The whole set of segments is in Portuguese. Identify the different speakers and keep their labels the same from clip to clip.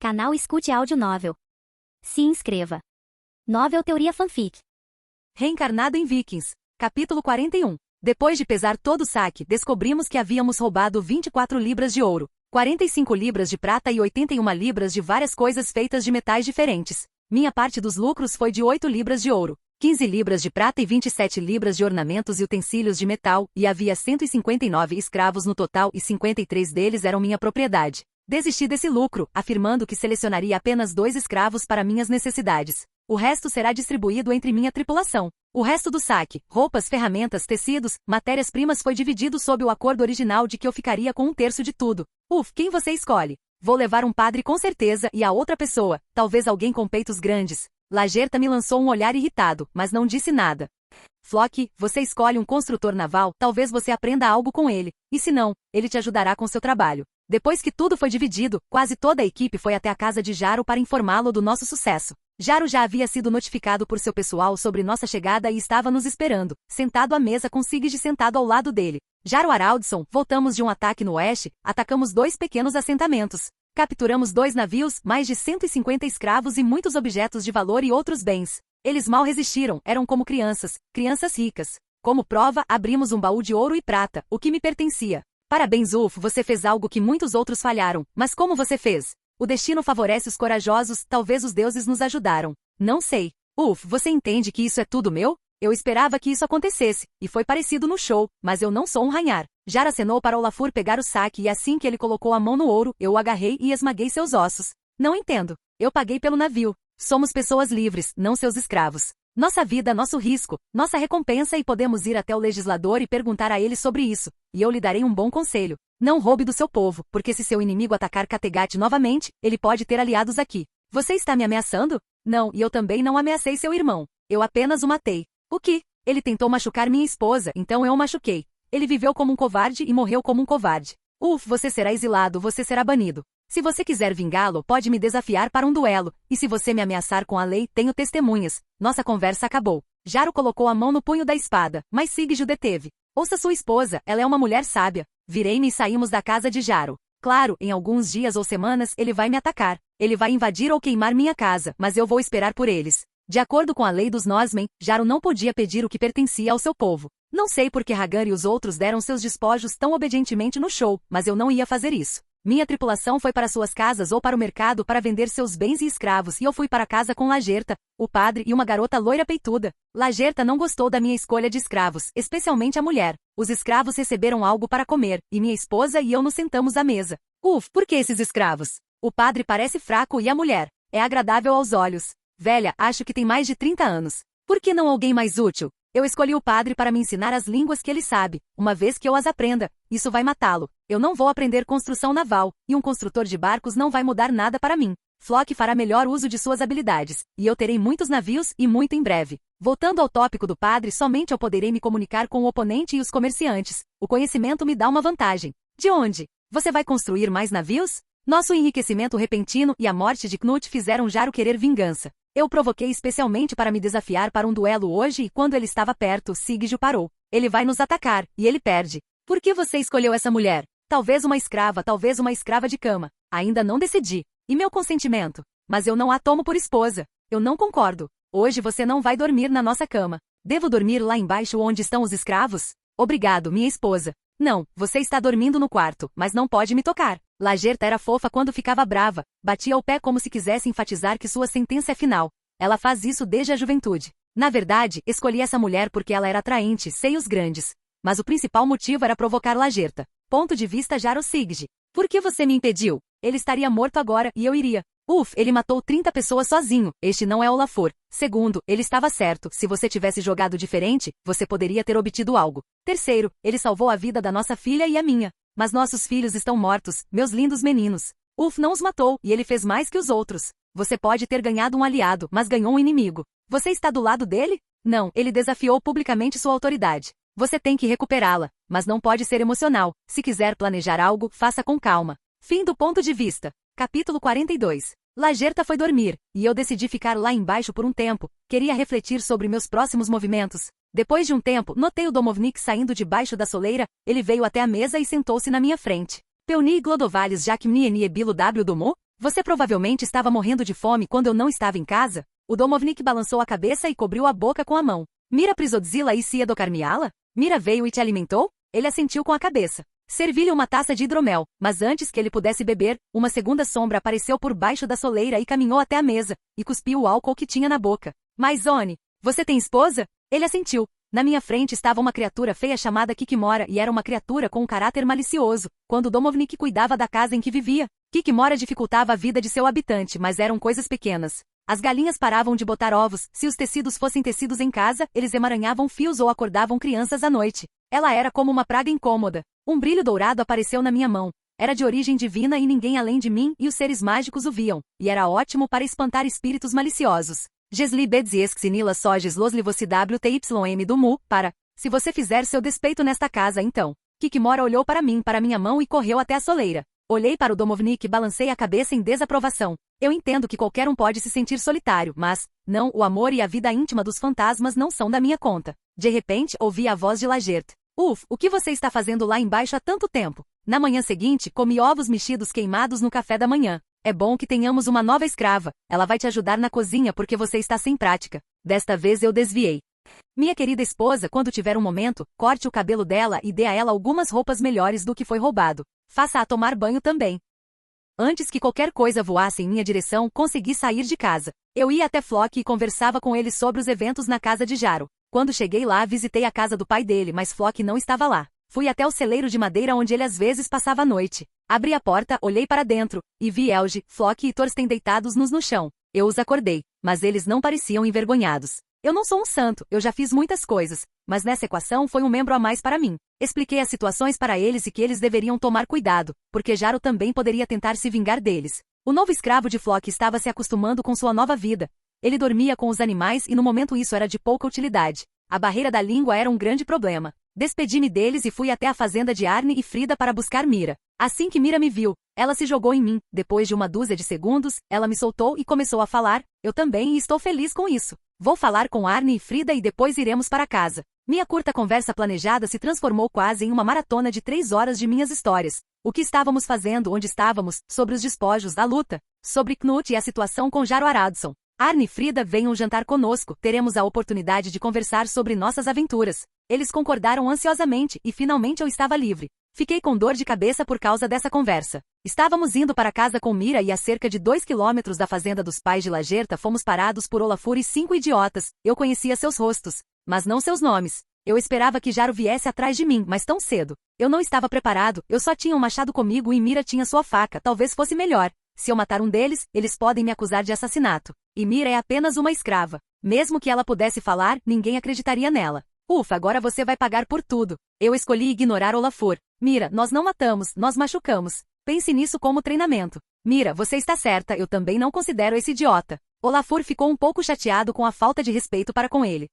Speaker 1: Canal Escute Áudio Novel. Se inscreva. Novel Teoria Fanfic.
Speaker 2: Reencarnado em Vikings. Capítulo 41. Depois de pesar todo o saque, descobrimos que havíamos roubado 24 libras de ouro, 45 libras de prata e 81 libras de várias coisas feitas de metais diferentes. Minha parte dos lucros foi de 8 libras de ouro, 15 libras de prata e 27 libras de ornamentos e utensílios de metal, e havia 159 escravos no total e 53 deles eram minha propriedade. Desisti desse lucro, afirmando que selecionaria apenas 2 escravos para minhas necessidades. O resto será distribuído entre minha tripulação. O resto do saque, roupas, ferramentas, tecidos, matérias-primas foi dividido sob o acordo original de que eu ficaria com 1/3 de tudo. Quem você escolhe? Vou levar um padre com certeza e a outra pessoa, talvez alguém com peitos grandes. Lagerta me lançou um olhar irritado, mas não disse nada. Flock, você escolhe um construtor naval, talvez você aprenda algo com ele, e se não, ele te ajudará com seu trabalho. Depois que tudo foi dividido, quase toda a equipe foi até a casa de Jaro para informá-lo do nosso sucesso. Jaro já havia sido notificado por seu pessoal sobre nossa chegada e estava nos esperando, sentado à mesa com Sigurd sentado ao lado dele. Jaro Haraldsson, voltamos de um ataque no oeste, atacamos 2 pequenos assentamentos. Capturamos 2 navios, mais de 150 escravos e muitos objetos de valor e outros bens. Eles mal resistiram, eram como crianças ricas. Como prova, abrimos um baú de ouro e prata, o que me pertencia. Parabéns, Ulf, você fez algo que muitos outros falharam, mas como você fez? O destino favorece os corajosos, talvez os deuses nos ajudaram. Não sei. Ulf, você entende que isso é tudo meu? Eu esperava que isso acontecesse, e foi parecido no show, mas eu não sou um ranhar. Jaro acenou para Olafur pegar o saque e assim que ele colocou a mão no ouro, eu o agarrei e esmaguei seus ossos. Não entendo. Eu paguei pelo navio. Somos pessoas livres, não seus escravos. Nossa vida, nosso risco, nossa recompensa e podemos ir até o legislador e perguntar a ele sobre isso, e eu lhe darei um bom conselho. Não roube do seu povo, porque se seu inimigo atacar Kattegat novamente, ele pode ter aliados aqui. Você está me ameaçando? Não, e eu também não ameacei seu irmão. Eu apenas o matei. O que? Ele tentou machucar minha esposa, então eu o machuquei. Ele viveu como um covarde e morreu como um covarde. Você será exilado, você será banido. Se você quiser vingá-lo, pode me desafiar para um duelo, e se você me ameaçar com a lei, tenho testemunhas. Nossa conversa acabou. Jaro colocou a mão no punho da espada, mas Sigurd o deteve. Ouça sua esposa, ela é uma mulher sábia. Virei-me e saímos da casa de Jaro. Claro, em alguns dias ou semanas ele vai me atacar. Ele vai invadir ou queimar minha casa, mas eu vou esperar por eles. De acordo com a lei dos Norsemen, Jaro não podia pedir o que pertencia ao seu povo. Não sei por que Hagan e os outros deram seus despojos tão obedientemente no show, mas eu não ia fazer isso. Minha tripulação foi para suas casas ou para o mercado para vender seus bens e escravos e eu fui para casa com Lagerta, o padre e uma garota loira peituda. Lagerta não gostou da minha escolha de escravos, especialmente a mulher. Os escravos receberam algo para comer, e minha esposa e eu nos sentamos à mesa. Por que esses escravos? O padre parece fraco e a mulher é agradável aos olhos. Velha, acho que tem mais de 30 anos. Por que não alguém mais útil? Eu escolhi o padre para me ensinar as línguas que ele sabe. Uma vez que eu as aprenda, isso vai matá-lo. Eu não vou aprender construção naval, e um construtor de barcos não vai mudar nada para mim. Flock fará melhor uso de suas habilidades, e eu terei muitos navios e muito em breve. Voltando ao tópico do padre, somente eu poderei me comunicar com o oponente e os comerciantes. O conhecimento me dá uma vantagem. De onde? Você vai construir mais navios? Nosso enriquecimento repentino e a morte de Knut fizeram Jaro querer vingança. Eu o provoquei especialmente para me desafiar para um duelo hoje e quando ele estava perto, Sigurd o parou. Ele vai nos atacar, e ele perde. Por que você escolheu essa mulher? Talvez uma escrava de cama. Ainda não decidi. E meu consentimento? Mas eu não a tomo por esposa. Eu não concordo. Hoje você não vai dormir na nossa cama. Devo dormir lá embaixo onde estão os escravos? Obrigado, minha esposa. Não, você está dormindo no quarto, mas não pode me tocar. Lagerta era fofa quando ficava brava, batia o pé como se quisesse enfatizar que sua sentença é final. Ela faz isso desde a juventude. Na verdade, escolhi essa mulher porque ela era atraente, seios grandes. Mas o principal motivo era provocar Lagerta. Ponto de vista Jaro Sigurd. Por que você me impediu? Ele estaria morto agora e eu iria. Ele matou 30 pessoas sozinho, este não é Olafur. Segundo, ele estava certo, se você tivesse jogado diferente, você poderia ter obtido algo. Terceiro, ele salvou a vida da nossa filha e a minha. Mas nossos filhos estão mortos, meus lindos meninos. Não os matou, e ele fez mais que os outros. Você pode ter ganhado um aliado, mas ganhou um inimigo. Você está do lado dele? Não, ele desafiou publicamente sua autoridade. Você tem que recuperá-la, mas não pode ser emocional. Se quiser planejar algo, faça com calma. Fim do ponto de vista. Capítulo 42. Lagerta foi dormir, e eu decidi ficar lá embaixo por um tempo. Queria refletir sobre meus próximos movimentos. Depois de um tempo, notei o Domovnik saindo debaixo da soleira, ele veio até a mesa e sentou-se na minha frente. Peuni Glodovales Jacmnie Bilo W. Domo? Você provavelmente estava morrendo de fome quando eu não estava em casa? O Domovnik balançou a cabeça e cobriu a boca com a mão. Mira prisodzila e sia dokarmiala? Mira veio e te alimentou? Ele assentiu com a cabeça. Servi-lhe uma taça de hidromel, mas antes que ele pudesse beber, uma segunda sombra apareceu por baixo da soleira e caminhou até a mesa, e cuspiu o álcool que tinha na boca. Mas Oni, você tem esposa? Ele assentiu. Na minha frente estava uma criatura feia chamada Kikimora e era uma criatura com um caráter malicioso. Quando Domovnik cuidava da casa em que vivia, Kikimora dificultava a vida de seu habitante, mas eram coisas pequenas. As galinhas paravam de botar ovos, se os tecidos fossem tecidos em casa, eles emaranhavam fios ou acordavam crianças à noite. Ela era como uma praga incômoda. Um brilho dourado apareceu na minha mão. Era de origem divina e ninguém além de mim e os seres mágicos o viam, e era ótimo para espantar espíritos maliciosos. Gesli Bedziex-Nila Soges Loslivoci-WTYM do Mu, se você fizer seu despeito nesta casa então. Kikimora olhou para mim, para minha mão e correu até a soleira. Olhei para o Domovnik e balancei a cabeça em desaprovação. Eu entendo que qualquer um pode se sentir solitário, mas, não, o amor e a vida íntima dos fantasmas não são da minha conta. De repente, ouvi a voz de Lagert. O que você está fazendo lá embaixo há tanto tempo? Na manhã seguinte, comi ovos mexidos queimados no café da manhã. É bom que tenhamos uma nova escrava. Ela vai te ajudar na cozinha porque você está sem prática. Desta vez eu desviei. Minha querida esposa, quando tiver um momento, corte o cabelo dela e dê a ela algumas roupas melhores do que foi roubado. Faça-a tomar banho também. Antes que qualquer coisa voasse em minha direção, consegui sair de casa. Eu ia até Flock e conversava com ele sobre os eventos na casa de Jaro. Quando cheguei lá, visitei a casa do pai dele, mas Flock não estava lá. Fui até o celeiro de madeira onde ele às vezes passava a noite. Abri a porta, olhei para dentro, e vi Elge, Flock e Thorsten deitados nus no chão. Eu os acordei, mas eles não pareciam envergonhados. Eu não sou um santo, eu já fiz muitas coisas, mas nessa equação foi um membro a mais para mim. Expliquei as situações para eles e que eles deveriam tomar cuidado, porque Jaro também poderia tentar se vingar deles. O novo escravo de Flock estava se acostumando com sua nova vida. Ele dormia com os animais e no momento isso era de pouca utilidade. A barreira da língua era um grande problema. Despedi-me deles e fui até a fazenda de Arne e Frida para buscar Mira. Assim que Mira me viu, ela se jogou em mim. Depois de uma dúzia de segundos, ela me soltou e começou a falar. Eu também e estou feliz com isso. Vou falar com Arne e Frida e depois iremos para casa. Minha curta conversa planejada se transformou quase em uma maratona de 3 horas de minhas histórias. O que estávamos fazendo, onde estávamos, sobre os despojos, a luta, sobre Knut e a situação com Jaro Aradson. Arne e Frida venham jantar conosco, teremos a oportunidade de conversar sobre nossas aventuras. Eles concordaram ansiosamente e finalmente eu estava livre. Fiquei com dor de cabeça por causa dessa conversa. Estávamos indo para casa com Mira e a cerca de 2 quilômetros da fazenda dos pais de Lagerta fomos parados por Olafur e 5 idiotas. Eu conhecia seus rostos, mas não seus nomes. Eu esperava que Jaro viesse atrás de mim, mas tão cedo. Eu não estava preparado, eu só tinha um machado comigo e Mira tinha sua faca, talvez fosse melhor. Se eu matar um deles, eles podem me acusar de assassinato. E Mira é apenas uma escrava. Mesmo que ela pudesse falar, ninguém acreditaria nela. Ufa, agora você vai pagar por tudo. Eu escolhi ignorar Olafur. Mira, nós não matamos, nós machucamos. Pense nisso como treinamento. Mira, você está certa, eu também não considero esse idiota. Olafur ficou um pouco chateado com a falta de respeito para com ele.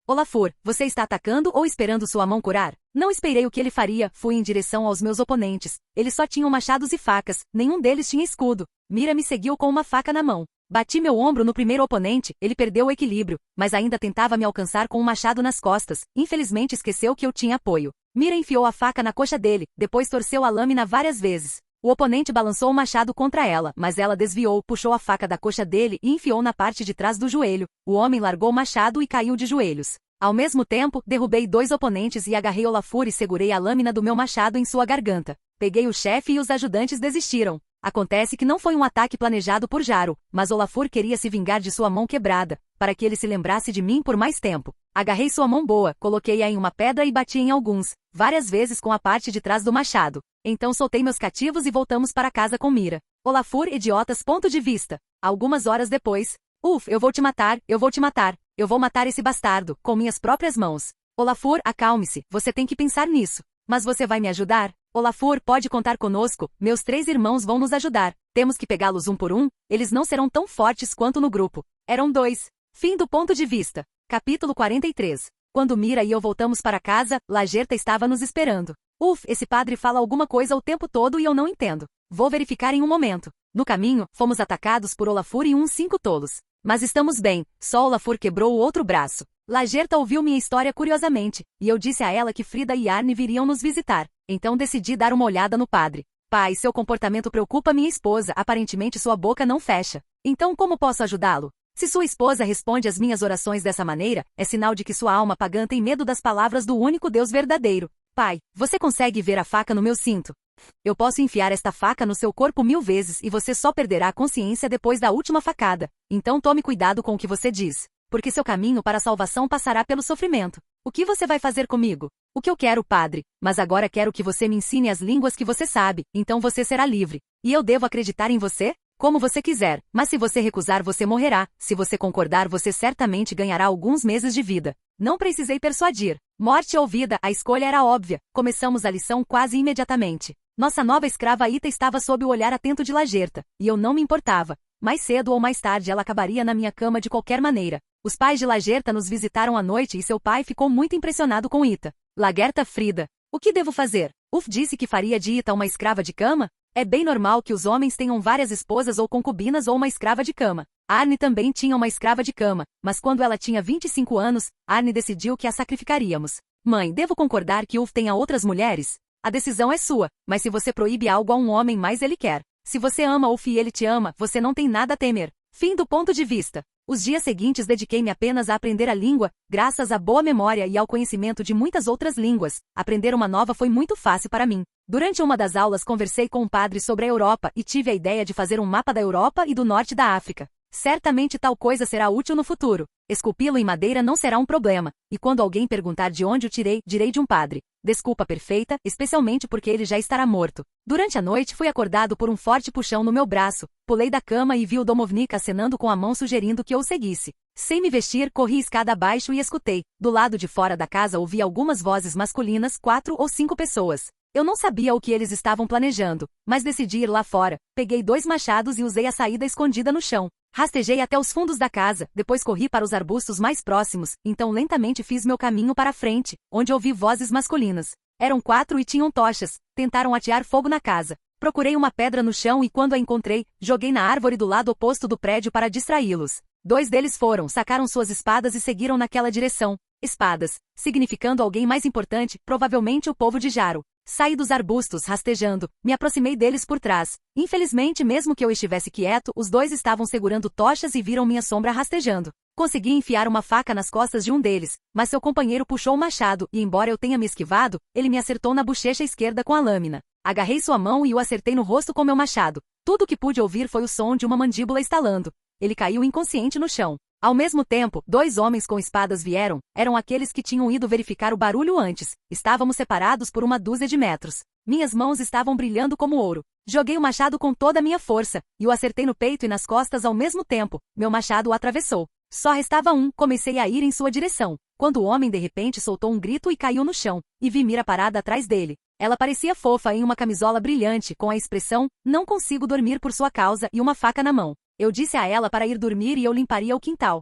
Speaker 2: Olafur, você está atacando ou esperando sua mão curar? Não esperei o que ele faria, fui em direção aos meus oponentes. Eles só tinham machados e facas, nenhum deles tinha escudo. Mira me seguiu com uma faca na mão. Bati meu ombro no primeiro oponente, ele perdeu o equilíbrio, mas ainda tentava me alcançar com um machado nas costas. Infelizmente esqueceu que eu tinha apoio. Mira enfiou a faca na coxa dele, depois torceu a lâmina várias vezes. O oponente balançou o machado contra ela, mas ela desviou, puxou a faca da coxa dele e enfiou na parte de trás do joelho. O homem largou o machado e caiu de joelhos. Ao mesmo tempo, derrubei 2 oponentes e agarrei Olafur e segurei a lâmina do meu machado em sua garganta. Peguei o chefe e os ajudantes desistiram. Acontece que não foi um ataque planejado por Jaro, mas Olafur queria se vingar de sua mão quebrada, para que ele se lembrasse de mim por mais tempo. Agarrei sua mão boa, coloquei-a em uma pedra e bati em alguns, várias vezes com a parte de trás do machado. Então soltei meus cativos e voltamos para casa com Mira. Olafur, idiotas. Ponto de vista. Algumas horas depois. Eu vou te matar, eu vou te matar. Eu vou matar esse bastardo, com minhas próprias mãos. Olafur, acalme-se, você tem que pensar nisso. Mas você vai me ajudar? Olafur, pode contar conosco, meus 3 irmãos vão nos ajudar. Temos que pegá-los um por um, eles não serão tão fortes quanto no grupo. Eram 2. Fim do ponto de vista. Capítulo 43. Quando Mira e eu voltamos para casa, Lagerta estava nos esperando. Esse padre fala alguma coisa o tempo todo e eu não entendo. Vou verificar em um momento. No caminho, fomos atacados por Olafur e uns 5 tolos. Mas estamos bem, só Olafur quebrou o outro braço. Lagerta ouviu minha história curiosamente, e eu disse a ela que Frida e Arne viriam nos visitar. Então decidi dar uma olhada no padre. Pai, seu comportamento preocupa minha esposa, aparentemente sua boca não fecha. Então como posso ajudá-lo? Se sua esposa responde às minhas orações dessa maneira, é sinal de que sua alma pagã tem medo das palavras do único Deus verdadeiro. Pai, você consegue ver a faca no meu cinto? Eu posso enfiar esta faca no seu corpo 1000 vezes e você só perderá a consciência depois da última facada. Então tome cuidado com o que você diz, porque seu caminho para a salvação passará pelo sofrimento. O que você vai fazer comigo? O que eu quero, padre, mas agora quero que você me ensine as línguas que você sabe, então você será livre. E eu devo acreditar em você? Como você quiser, mas se você recusar você morrerá, se você concordar você certamente ganhará alguns meses de vida. Não precisei persuadir. Morte ou vida, a escolha era óbvia. Começamos a lição quase imediatamente. Nossa nova escrava Ita estava sob o olhar atento de Lagerta, e eu não me importava. Mais cedo ou mais tarde ela acabaria na minha cama de qualquer maneira. Os pais de Lagerta nos visitaram à noite e seu pai ficou muito impressionado com Ita. Lagerta Frida. O que devo fazer? Uf disse que faria de Ita uma escrava de cama? É bem normal que os homens tenham várias esposas ou concubinas ou uma escrava de cama. Arne também tinha uma escrava de cama, mas quando ela tinha 25 anos, Arne decidiu que a sacrificaríamos. Mãe, devo concordar que Uf tenha outras mulheres? A decisão é sua, mas se você proíbe algo a um homem, mais ele quer. Se você ama Uf e ele te ama, você não tem nada a temer. Fim do ponto de vista. Os dias seguintes dediquei-me apenas a aprender a língua, graças à boa memória e ao conhecimento de muitas outras línguas. Aprender uma nova foi muito fácil para mim. Durante uma das aulas conversei com um padre sobre a Europa e tive a ideia de fazer um mapa da Europa e do norte da África. Certamente tal coisa será útil no futuro. Esculpi-lo em madeira não será um problema, e quando alguém perguntar de onde o tirei, direi de um padre. Desculpa perfeita, especialmente porque ele já estará morto. Durante a noite fui acordado por um forte puxão no meu braço, pulei da cama e vi o Domovnik acenando com a mão sugerindo que eu o seguisse. Sem me vestir, corri escada abaixo e escutei. Do lado de fora da casa ouvi algumas vozes masculinas, 4 ou 5 pessoas. Eu não sabia o que eles estavam planejando, mas decidi ir lá fora. Peguei 2 machados e usei a saída escondida no chão. Rastejei até os fundos da casa, depois corri para os arbustos mais próximos, então lentamente fiz meu caminho para a frente, onde ouvi vozes masculinas. Eram 4 e tinham tochas. Tentaram atear fogo na casa. Procurei uma pedra no chão e quando a encontrei, joguei na árvore do lado oposto do prédio para distraí-los. 2 deles sacaram suas espadas e seguiram naquela direção. Espadas, significando alguém mais importante, provavelmente o povo de Jaro. Saí dos arbustos rastejando, me aproximei deles por trás. Infelizmente, mesmo que eu estivesse quieto, os 2 estavam segurando tochas e viram minha sombra rastejando. Consegui enfiar uma faca nas costas de um deles, mas seu companheiro puxou o machado e, embora eu tenha me esquivado, ele me acertou na bochecha esquerda com a lâmina. Agarrei sua mão e o acertei no rosto com meu machado. Tudo o que pude ouvir foi o som de uma mandíbula estalando. Ele caiu inconsciente no chão. Ao mesmo tempo, 2 homens com espadas vieram, eram aqueles que tinham ido verificar o barulho antes. Estávamos separados por 1 dúzia de metros. Minhas mãos estavam brilhando como ouro. Joguei o machado com toda a minha força, e o acertei no peito e nas costas ao mesmo tempo. Meu machado o atravessou. Só restava um, comecei a ir em sua direção, quando o homem de repente soltou um grito e caiu no chão, e vi Mira parada atrás dele. Ela parecia fofa em uma camisola brilhante, com a expressão, não consigo dormir por sua causa, e uma faca na mão. Eu disse a ela para ir dormir e eu limparia o quintal.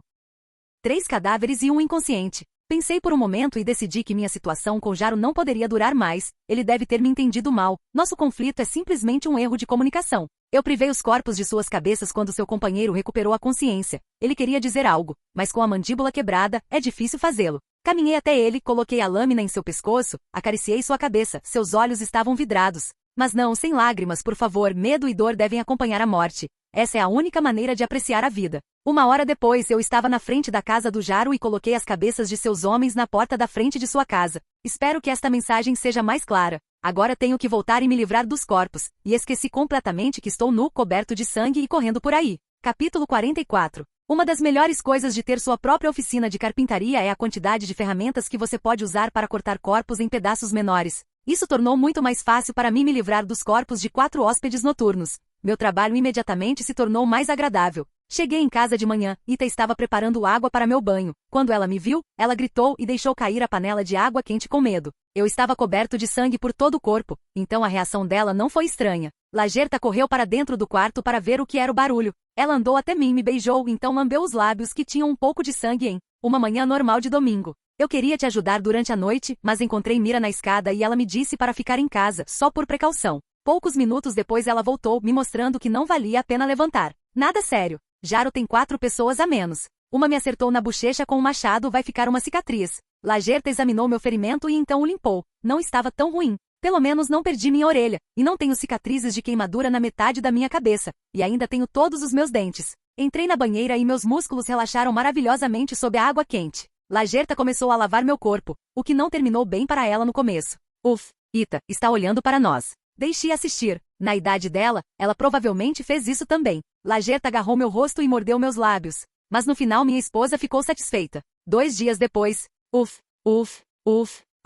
Speaker 2: 3 cadáveres e um inconsciente. Pensei por um momento e decidi que minha situação com Jaro não poderia durar mais. Ele deve ter me entendido mal. Nosso conflito é simplesmente um erro de comunicação. Eu privei os corpos de suas cabeças quando seu companheiro recuperou a consciência. Ele queria dizer algo, mas com a mandíbula quebrada, é difícil fazê-lo. Caminhei até ele, coloquei a lâmina em seu pescoço, acariciei sua cabeça, seus olhos estavam vidrados. Mas não, sem lágrimas, por favor, medo e dor devem acompanhar a morte. Essa é a única maneira de apreciar a vida. 1 hora depois eu estava na frente da casa do Jaro e coloquei as cabeças de seus homens na porta da frente de sua casa. Espero que esta mensagem seja mais clara. Agora tenho que voltar e me livrar dos corpos, e esqueci completamente que estou nu, coberto de sangue e correndo por aí. Capítulo 44. Uma das melhores coisas de ter sua própria oficina de carpintaria é a quantidade de ferramentas que você pode usar para cortar corpos em pedaços menores. Isso tornou muito mais fácil para mim me livrar dos corpos de 4 hóspedes noturnos. Meu trabalho imediatamente se tornou mais agradável. Cheguei em casa de manhã, Ita estava preparando água para meu banho. Quando ela me viu, ela gritou e deixou cair a panela de água quente com medo. Eu estava coberto de sangue por todo o corpo, então a reação dela não foi estranha. Lagerta correu para dentro do quarto para ver o que era o barulho. Ela andou até mim e me beijou, então lambeu os lábios que tinham um pouco de sangue em uma manhã normal de domingo. Eu queria te ajudar durante a noite, mas encontrei Mira na escada e ela me disse para ficar em casa, só por precaução. Poucos minutos depois ela voltou, me mostrando que não valia a pena levantar. Nada sério. Jaro tem 4 pessoas a menos. Uma me acertou na bochecha com um machado, vai ficar uma cicatriz. Lagerta examinou meu ferimento e então o limpou. Não estava tão ruim. Pelo menos não perdi minha orelha, e não tenho cicatrizes de queimadura na metade da minha cabeça, e ainda tenho todos os meus dentes. Entrei na banheira e meus músculos relaxaram maravilhosamente sob a água quente. Lagerta começou a lavar meu corpo, o que não terminou bem para ela no começo. Ita está olhando para nós. Deixe assistir. Na idade dela, ela provavelmente fez isso também. Lagerta agarrou meu rosto e mordeu meus lábios. Mas no final minha esposa ficou satisfeita. 2 dias depois,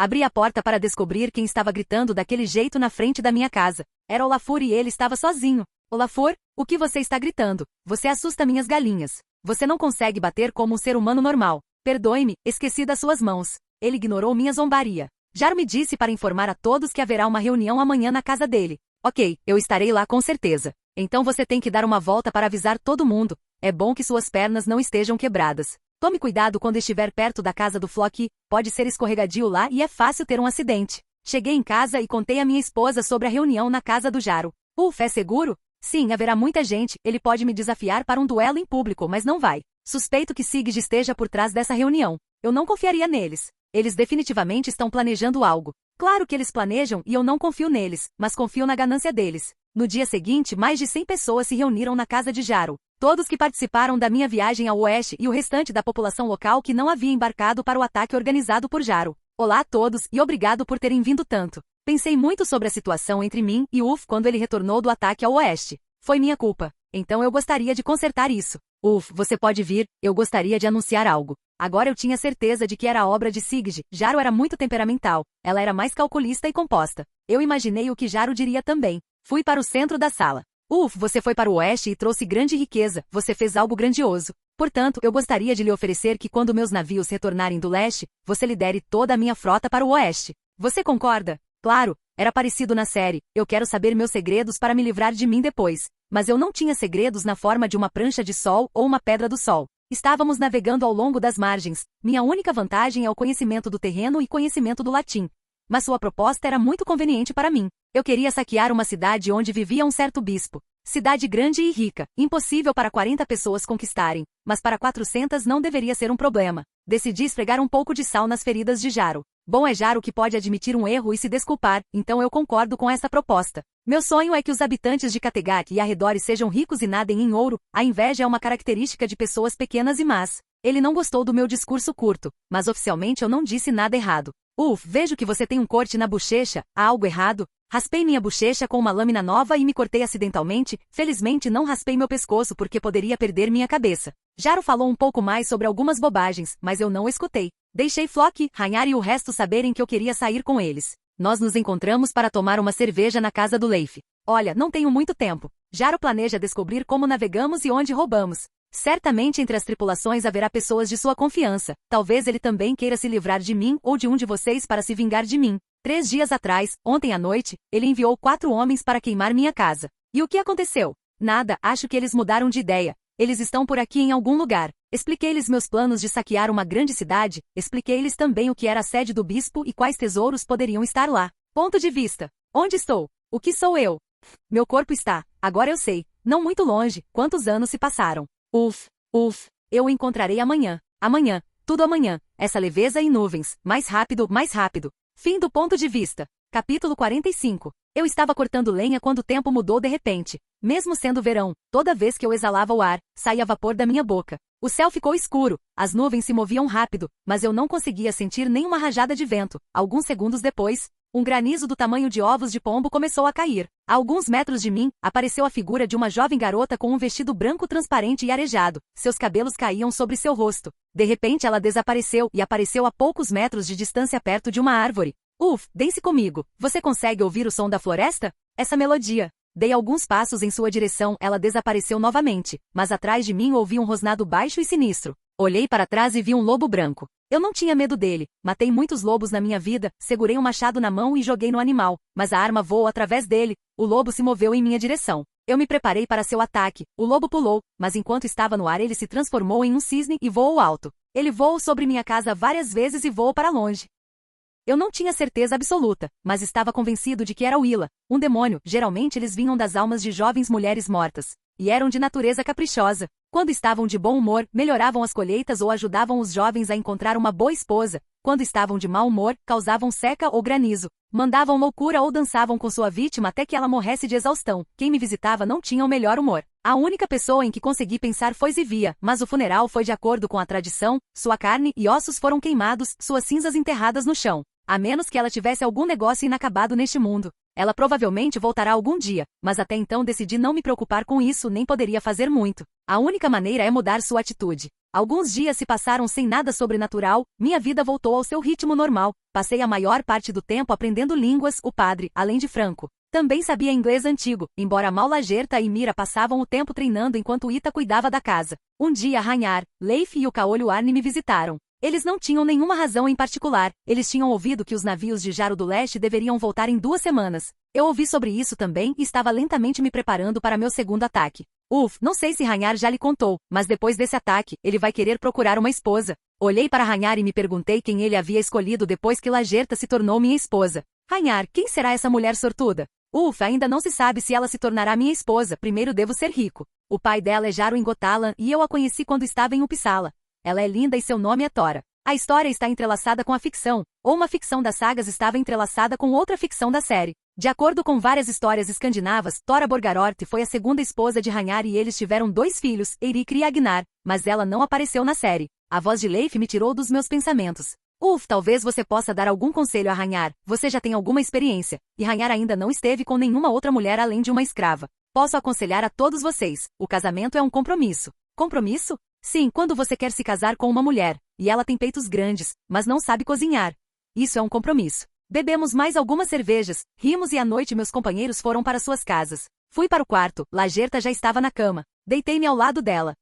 Speaker 2: abri a porta para descobrir quem estava gritando daquele jeito na frente da minha casa. Era Olafur e ele estava sozinho. Olafur, o que você está gritando? Você assusta minhas galinhas. Você não consegue bater como um ser humano normal. Perdoe-me, esqueci das suas mãos. Ele ignorou minha zombaria. Jaro me disse para informar a todos que haverá uma reunião amanhã na casa dele. Ok, eu estarei lá com certeza. Então você tem que dar uma volta para avisar todo mundo. É bom que suas pernas não estejam quebradas. Tome cuidado quando estiver perto da casa do Flock, pode ser escorregadio lá e é fácil ter um acidente. Cheguei em casa e contei à minha esposa sobre a reunião na casa do Jaro. É seguro? Sim, haverá muita gente, ele pode me desafiar para um duelo em público, mas não vai. Suspeito que Sigrid esteja por trás dessa reunião. Eu não confiaria neles. Eles definitivamente estão planejando algo. Claro que eles planejam e eu não confio neles, mas confio na ganância deles. No dia seguinte, mais de 100 pessoas se reuniram na casa de Jaro. Todos que participaram da minha viagem ao oeste e o restante da população local que não havia embarcado para o ataque organizado por Jaro. Olá a todos e obrigado por terem vindo tanto. Pensei muito sobre a situação entre mim e quando ele retornou do ataque ao oeste. Foi minha culpa. Então eu gostaria de consertar isso. Você pode vir, eu gostaria de anunciar algo. Agora eu tinha certeza de que era a obra de Sigrid. Jaro era muito temperamental. Ela era mais calculista e composta. Eu imaginei o que Jaro diria também. Fui para o centro da sala. Você foi para o oeste e trouxe grande riqueza. Você fez algo grandioso. Portanto, eu gostaria de lhe oferecer que quando meus navios retornarem do leste, você lidere toda a minha frota para o oeste. Você concorda? Claro, era parecido na série. Eu quero saber meus segredos para me livrar de mim depois. Mas eu não tinha segredos na forma de uma prancha de sol ou uma pedra do sol. Estávamos navegando ao longo das margens. Minha única vantagem é o conhecimento do terreno e conhecimento do latim. Mas sua proposta era muito conveniente para mim. Eu queria saquear uma cidade onde vivia um certo bispo. Cidade grande e rica, impossível para 40 pessoas conquistarem, mas para 400 não deveria ser um problema. Decidi esfregar um pouco de sal nas feridas de Jaro. Bom é Jaro que pode admitir um erro e se desculpar, então eu concordo com essa proposta. Meu sonho é que os habitantes de Kattegat e arredores sejam ricos e nadem em ouro. A inveja é uma característica de pessoas pequenas e más. Ele não gostou do meu discurso curto, mas oficialmente eu não disse nada errado. Vejo que você tem um corte na bochecha, há algo errado? Raspei minha bochecha com uma lâmina nova e me cortei acidentalmente. Felizmente não raspei meu pescoço porque poderia perder minha cabeça. Jaro falou um pouco mais sobre algumas bobagens, mas eu não o escutei. Deixei Flock, Ragnar e o resto saberem que eu queria sair com eles. Nós nos encontramos para tomar uma cerveja na casa do Leif. Olha, não tenho muito tempo. Jaro planeja descobrir como navegamos e onde roubamos. Certamente entre as tripulações haverá pessoas de sua confiança. Talvez ele também queira se livrar de mim ou de um de vocês para se vingar de mim. 3 dias atrás, ontem à noite, ele enviou 4 homens para queimar minha casa. E o que aconteceu? Nada, acho que eles mudaram de ideia. Eles estão por aqui em algum lugar. Expliquei-lhes meus planos de saquear uma grande cidade, expliquei-lhes também o que era a sede do bispo e quais tesouros poderiam estar lá. Ponto de vista. Onde estou? O que sou eu? Meu corpo está, agora eu sei, não muito longe, quantos anos se passaram. Eu o encontrarei amanhã. Amanhã, tudo amanhã. Essa leveza e nuvens, mais rápido, mais rápido. Fim do ponto de vista. Capítulo 45. Eu estava cortando lenha quando o tempo mudou de repente. Mesmo sendo verão, toda vez que eu exalava o ar, saía vapor da minha boca. O céu ficou escuro, as nuvens se moviam rápido, mas eu não conseguia sentir nenhuma rajada de vento. Alguns segundos depois, um granizo do tamanho de ovos de pombo começou a cair. A alguns metros de mim, apareceu a figura de uma jovem garota com um vestido branco transparente e arejado. Seus cabelos caíam sobre seu rosto. De repente ela desapareceu e apareceu a poucos metros de distância perto de uma árvore. Dance comigo. Você consegue ouvir o som da floresta? Essa melodia. Dei alguns passos em sua direção, ela desapareceu novamente, mas atrás de mim ouvi um rosnado baixo e sinistro. Olhei para trás e vi um lobo branco. Eu não tinha medo dele, matei muitos lobos na minha vida, segurei um machado na mão e joguei no animal, mas a arma voou através dele, o lobo se moveu em minha direção. Eu me preparei para seu ataque, o lobo pulou, mas enquanto estava no ar ele se transformou em um cisne e voou alto. Ele voou sobre minha casa várias vezes e voou para longe. Eu não tinha certeza absoluta, mas estava convencido de que era Willa, um demônio. Geralmente eles vinham das almas de jovens mulheres mortas, e eram de natureza caprichosa. Quando estavam de bom humor, melhoravam as colheitas ou ajudavam os jovens a encontrar uma boa esposa. Quando estavam de mau humor, causavam seca ou granizo. Mandavam loucura ou dançavam com sua vítima até que ela morresse de exaustão. Quem me visitava não tinha o melhor humor. A única pessoa em que consegui pensar foi Zivia, mas o funeral foi de acordo com a tradição, sua carne e ossos foram queimados, suas cinzas enterradas no chão. A menos que ela tivesse algum negócio inacabado neste mundo. Ela provavelmente voltará algum dia, mas até então decidi não me preocupar com isso, nem poderia fazer muito. A única maneira é mudar sua atitude. Alguns dias se passaram sem nada sobrenatural, minha vida voltou ao seu ritmo normal. Passei a maior parte do tempo aprendendo línguas, o padre, além de Franco. Também sabia inglês antigo, embora mal Lagerta e Mira passavam o tempo treinando enquanto Ita cuidava da casa. Um dia Ranhar, Leif e o caolho Arne me visitaram. Eles não tinham nenhuma razão em particular, eles tinham ouvido que os navios de Jaro do Leste deveriam voltar em 2 semanas. Eu ouvi sobre isso também e estava lentamente me preparando para meu segundo ataque. Não sei se Ranhar já lhe contou, mas depois desse ataque, ele vai querer procurar uma esposa. Olhei para Ranhar e me perguntei quem ele havia escolhido depois que Lagerta se tornou minha esposa. Ranhar, quem será essa mulher sortuda? Ainda não se sabe se ela se tornará minha esposa, primeiro devo ser rico. O pai dela é Jaro Engotalan e eu a conheci quando estava em Uppsala. Ela é linda e seu nome é Tora. A história está entrelaçada com a ficção, ou uma ficção das sagas estava entrelaçada com outra ficção da série. De acordo com várias histórias escandinavas, Tora Borgarort foi a segunda esposa de Ranhar e eles tiveram 2 filhos, Eirik e Agnar, mas ela não apareceu na série. A voz de Leif me tirou dos meus pensamentos. Talvez você possa dar algum conselho a Ranhar, você já tem alguma experiência, e Ranhar ainda não esteve com nenhuma outra mulher além de uma escrava. Posso aconselhar a todos vocês, o casamento é um compromisso. Compromisso? Sim, quando você quer se casar com uma mulher, e ela tem peitos grandes, mas não sabe cozinhar. Isso é um compromisso. Bebemos mais algumas cervejas, rimos e à noite meus companheiros foram para suas casas. Fui para o quarto, Lagerta já estava na cama. Deitei-me ao lado dela.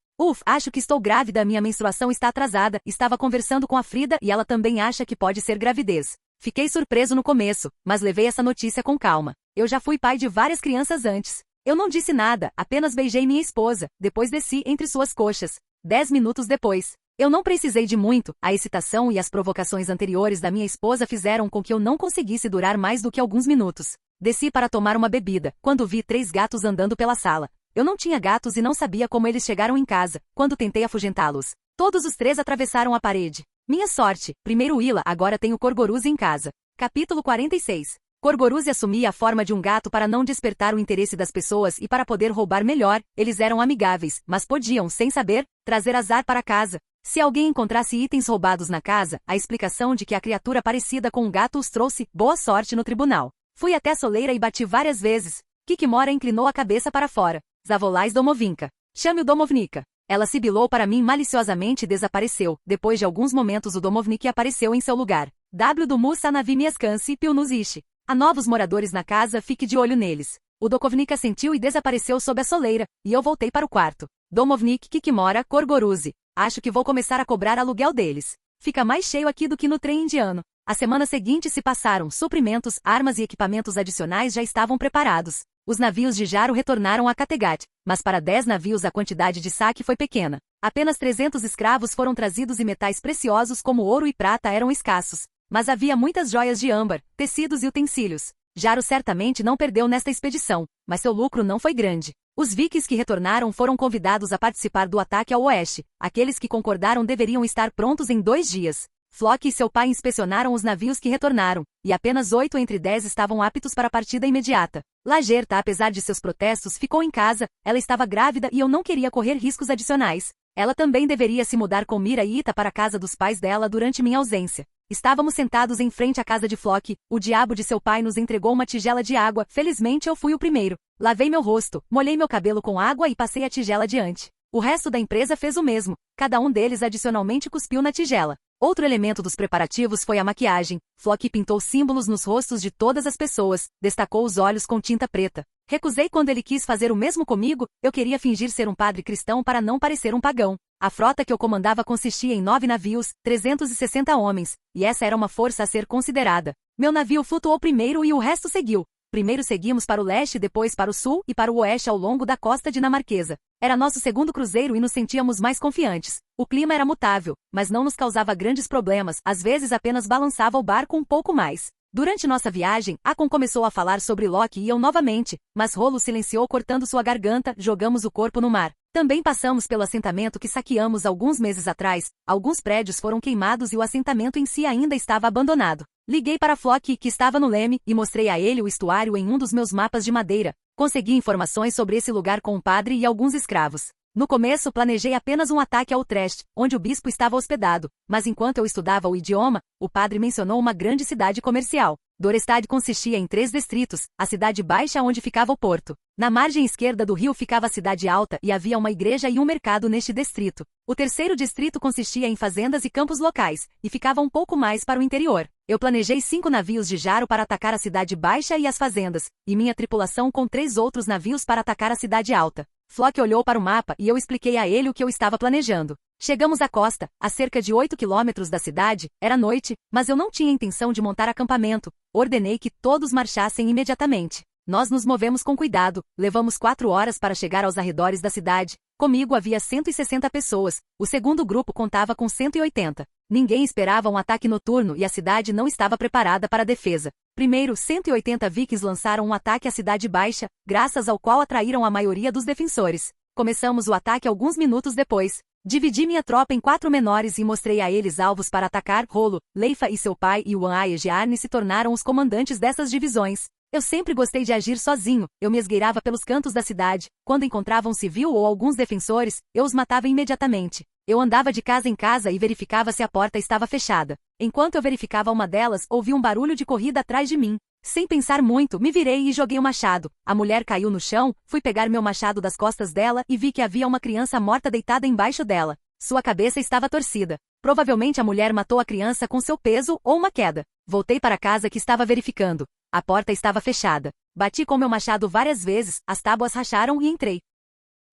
Speaker 2: Acho que estou grávida, minha menstruação está atrasada, estava conversando com a Frida e ela também acha que pode ser gravidez. Fiquei surpreso no começo, mas levei essa notícia com calma. Eu já fui pai de várias crianças antes. Eu não disse nada, apenas beijei minha esposa, depois desci entre suas coxas. 10 minutos depois. Eu não precisei de muito, a excitação e as provocações anteriores da minha esposa fizeram com que eu não conseguisse durar mais do que alguns minutos. Desci para tomar uma bebida, quando vi 3 gatos andando pela sala. Eu não tinha gatos e não sabia como eles chegaram em casa, quando tentei afugentá-los. Todos os 3 atravessaram a parede. Minha sorte, primeiro Willa, agora tenho Corgoruzi em casa. Capítulo 46. Corgoruzi assumia a forma de um gato para não despertar o interesse das pessoas e para poder roubar melhor, eles eram amigáveis, mas podiam, sem saber, trazer azar para casa. Se alguém encontrasse itens roubados na casa, a explicação de que a criatura parecida com um gato os trouxe boa sorte no tribunal. Fui até a soleira e bati várias vezes. Kikimora inclinou a cabeça para fora. Zavolais Domovinka. Chame o Domovnika. Ela sibilou para mim maliciosamente e desapareceu. Depois de alguns momentos o Domovnik apareceu em seu lugar. W do Musa Navi Miaskansi Pilnuzishi. Há novos moradores na casa, fique de olho neles. O Dokovnik assentiu e desapareceu sob a soleira, e eu voltei para o quarto. Domovnik Kikimora Corgoruzi. Acho que vou começar a cobrar aluguel deles. Fica mais cheio aqui do que no trem indiano. A semana seguinte se passaram, suprimentos, armas e equipamentos adicionais já estavam preparados. Os navios de Jaro retornaram a Kattegat, mas para 10 navios a quantidade de saque foi pequena. Apenas 300 escravos foram trazidos e metais preciosos como ouro e prata eram escassos. Mas havia muitas joias de âmbar, tecidos e utensílios. Jaro certamente não perdeu nesta expedição, mas seu lucro não foi grande. Os vikings que retornaram foram convidados a participar do ataque ao oeste. Aqueles que concordaram deveriam estar prontos em 2 dias. Flock e seu pai inspecionaram os navios que retornaram, e apenas 8 entre 10 estavam aptos para a partida imediata. Lagerta, apesar de seus protestos, ficou em casa, ela estava grávida e eu não queria correr riscos adicionais. Ela também deveria se mudar com Mira e Ita para a casa dos pais dela durante minha ausência. Estávamos sentados em frente à casa de Flock, o diabo de seu pai nos entregou uma tigela de água, felizmente eu fui o primeiro. Lavei meu rosto, molhei meu cabelo com água e passei a tigela adiante. O resto da empresa fez o mesmo, cada um deles adicionalmente cuspiu na tigela. Outro elemento dos preparativos foi a maquiagem. Flock pintou símbolos nos rostos de todas as pessoas, destacou os olhos com tinta preta. Recusei quando ele quis fazer o mesmo comigo, eu queria fingir ser um padre cristão para não parecer um pagão. A frota que eu comandava consistia em 9 navios, 360 homens, e essa era uma força a ser considerada. Meu navio flutuou primeiro e o resto seguiu. Primeiro seguimos para o leste, depois para o sul e para o oeste ao longo da costa dinamarquesa. Era nosso segundo cruzeiro e nos sentíamos mais confiantes. O clima era mutável, mas não nos causava grandes problemas, às vezes apenas balançava o barco um pouco mais. Durante nossa viagem, Akon começou a falar sobre Loki e eu novamente, mas Rolo silenciou cortando sua garganta, jogamos o corpo no mar. Também passamos pelo assentamento que saqueamos alguns meses atrás, alguns prédios foram queimados e o assentamento em si ainda estava abandonado. Liguei para Flock, que estava no leme, e mostrei a ele o estuário em um dos meus mapas de madeira. Consegui informações sobre esse lugar com um padre e alguns escravos. No começo planejei apenas um ataque ao Utrecht, onde o bispo estava hospedado, mas enquanto eu estudava o idioma, o padre mencionou uma grande cidade comercial. Dorestad consistia em 3 distritos, a cidade baixa onde ficava o porto. Na margem esquerda do rio ficava a cidade alta e havia uma igreja e um mercado neste distrito. O terceiro distrito consistia em fazendas e campos locais, e ficava um pouco mais para o interior. Eu planejei 5 navios de Jaro para atacar a cidade baixa e as fazendas, e minha tripulação com 3 outros navios para atacar a cidade alta. Flock olhou para o mapa e eu expliquei a ele o que eu estava planejando. Chegamos à costa, a cerca de 8 quilômetros da cidade, era noite, mas eu não tinha intenção de montar acampamento. Ordenei que todos marchassem imediatamente. Nós nos movemos com cuidado, levamos 4 horas para chegar aos arredores da cidade. Comigo havia 160 pessoas, o segundo grupo contava com 180. Ninguém esperava um ataque noturno e a cidade não estava preparada para a defesa. Primeiro, 180 vikings lançaram um ataque à cidade baixa, graças ao qual atraíram a maioria dos defensores. Começamos o ataque alguns minutos depois. Dividi minha tropa em 4 menores e mostrei a eles alvos para atacar. Rolo, Leifa e seu pai e Wan Aegearne se tornaram os comandantes dessas divisões. Eu sempre gostei de agir sozinho, eu me esgueirava pelos cantos da cidade. Quando encontrava um civil ou alguns defensores, eu os matava imediatamente. Eu andava de casa em casa e verificava se a porta estava fechada. Enquanto eu verificava uma delas, ouvi um barulho de corrida atrás de mim. Sem pensar muito, me virei e joguei o machado. A mulher caiu no chão, fui pegar meu machado das costas dela e vi que havia uma criança morta deitada embaixo dela. Sua cabeça estava torcida. Provavelmente a mulher matou a criança com seu peso ou uma queda. Voltei para casa que estava verificando. A porta estava fechada. Bati com meu machado várias vezes, as tábuas racharam e entrei.